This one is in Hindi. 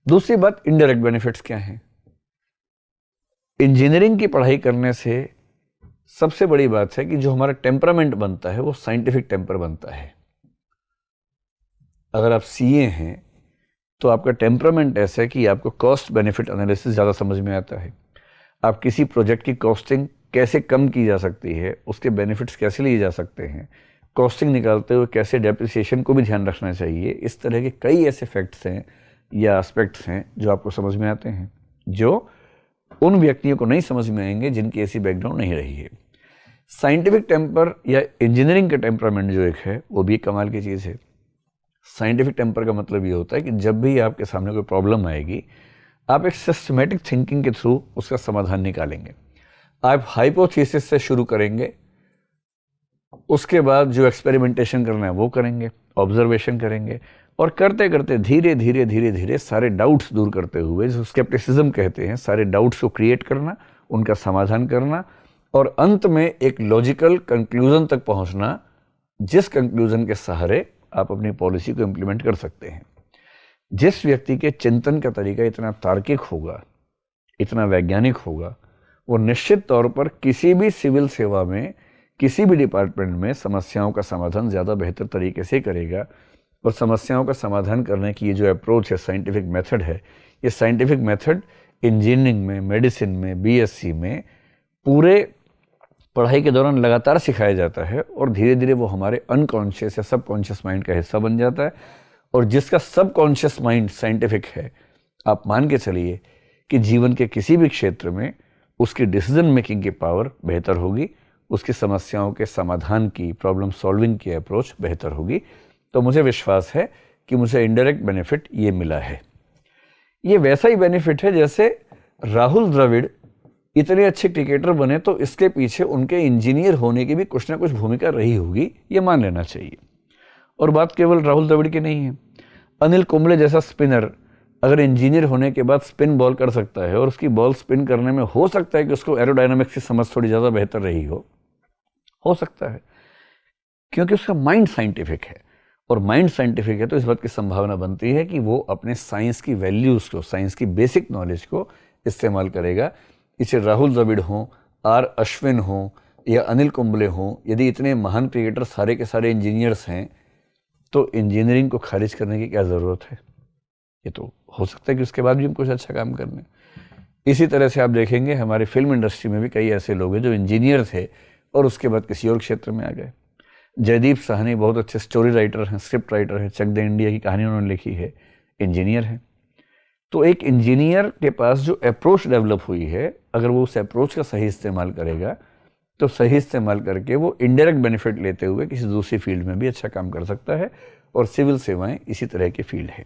दूसरी बात, इनडायरेक्ट बेनिफिट्स क्या हैं? इंजीनियरिंग की पढ़ाई करने से सबसे बड़ी बात है कि जो हमारा टेम्परामेंट बनता है वो साइंटिफिक टेम्पर बनता है। अगर आप सीए हैं तो आपका टेम्परामेंट ऐसा है कि आपको कॉस्ट बेनिफिट एनालिसिस ज़्यादा समझ में आता है। आप किसी प्रोजेक्ट की कॉस्टिंग कैसे कम की जा सकती है, उसके बेनिफिट्स कैसे लिए जा सकते हैं, कॉस्टिंग निकालते हुए कैसे डेप्रिसिएशन को भी ध्यान रखना चाहिए, इस तरह के कई ऐसे फैक्ट्स हैं या एस्पेक्ट्स हैं जो आपको समझ में आते हैं, जो उन व्यक्तियों को नहीं समझ में आएंगे जिनकी ऐसी बैकग्राउंड नहीं रही है। साइंटिफिक टेम्पर या इंजीनियरिंग का टेम्परामेंट जो एक है वो भी कमाल की चीज़ है। साइंटिफिक टेम्पर का मतलब ये होता है कि जब भी आपके सामने कोई प्रॉब्लम आएगी, आप एक सिस्टमेटिक थिंकिंग के थ्रू उसका समाधान निकालेंगे। आप हाइपोथेसिस से शुरू करेंगे, उसके बाद जो एक्सपेरिमेंटेशन करना है वो करेंगे, ऑब्जर्वेशन करेंगे, और करते करते धीरे धीरे धीरे धीरे सारे डाउट्स दूर करते हुए, जो स्केप्टिसिज्म कहते हैं, सारे डाउट्स को क्रिएट करना, उनका समाधान करना, और अंत में एक लॉजिकल कंक्लूजन तक पहुंचना, जिस कंक्लूजन के सहारे आप अपनी पॉलिसी को इम्प्लीमेंट कर सकते हैं। जिस व्यक्ति के चिंतन का तरीका इतना तार्किक होगा, इतना वैज्ञानिक होगा, वो निश्चित तौर पर किसी भी सिविल सेवा में, किसी भी डिपार्टमेंट में समस्याओं का समाधान ज़्यादा बेहतर तरीके से करेगा। और समस्याओं का समाधान करने की ये जो अप्रोच है, साइंटिफिक मेथड है, ये साइंटिफिक मेथड इंजीनियरिंग में, मेडिसिन में, बीएससी में पूरे पढ़ाई के दौरान लगातार सिखाया जाता है, और धीरे धीरे वो हमारे अनकॉन्शियस या सबकॉन्शियस माइंड का हिस्सा बन जाता है। और जिसका सबकॉन्शियस माइंड साइंटिफिक है, आप मान के चलिए कि जीवन के किसी भी क्षेत्र में उसकी डिसीजन मेकिंग की पावर बेहतर होगी, उसकी समस्याओं के समाधान की, प्रॉब्लम सॉल्विंग की अप्रोच बेहतर होगी। तो मुझे विश्वास है कि मुझे इनडायरेक्ट बेनिफिट ये मिला है। ये वैसा ही बेनिफिट है जैसे राहुल द्रविड़ इतने अच्छे क्रिकेटर बने तो इसके पीछे उनके इंजीनियर होने की भी कुछ ना कुछ भूमिका रही होगी, ये मान लेना चाहिए। और बात केवल राहुल द्रविड़ की नहीं है। अनिल कुंबले जैसा स्पिनर अगर इंजीनियर होने के बाद स्पिन बॉल कर सकता है, और उसकी बॉल स्पिन करने में हो सकता है कि उसको एरोडायनामिक्स की समझ थोड़ी ज़्यादा बेहतर रही हो सकता है, क्योंकि उसका माइंड साइंटिफिक है। और माइंड साइंटिफिक है तो इस बात की संभावना बनती है कि वो अपने साइंस की वैल्यूज़ को, साइंस की बेसिक नॉलेज को इस्तेमाल करेगा। इसे राहुल द्रविड़ हों, आर अश्विन हों या अनिल कुंबले हों, यदि इतने महान क्रिकेटर सारे के सारे इंजीनियर्स हैं, तो इंजीनियरिंग को खारिज करने की क्या ज़रूरत है? ये तो हो सकता है कि उसके बाद भी हम कुछ अच्छा काम कर लें। इसी तरह से आप देखेंगे हमारी फिल्म इंडस्ट्री में भी कई ऐसे लोग हैं जो इंजीनियर थे और उसके बाद किसी और क्षेत्र में आ गए। जयदीप साहनी बहुत अच्छे स्टोरी राइटर हैं, स्क्रिप्ट राइटर हैं, चक दे इंडिया की कहानी उन्होंने लिखी है, इंजीनियर हैं। तो एक इंजीनियर के पास जो अप्रोच डेवलप हुई है, अगर वो उस अप्रोच का सही इस्तेमाल करेगा, तो सही इस्तेमाल करके वो इनडायरेक्ट बेनिफिट लेते हुए किसी दूसरी फील्ड में भी अच्छा काम कर सकता है। और सिविल सेवाएं इसी तरह की फील्ड है।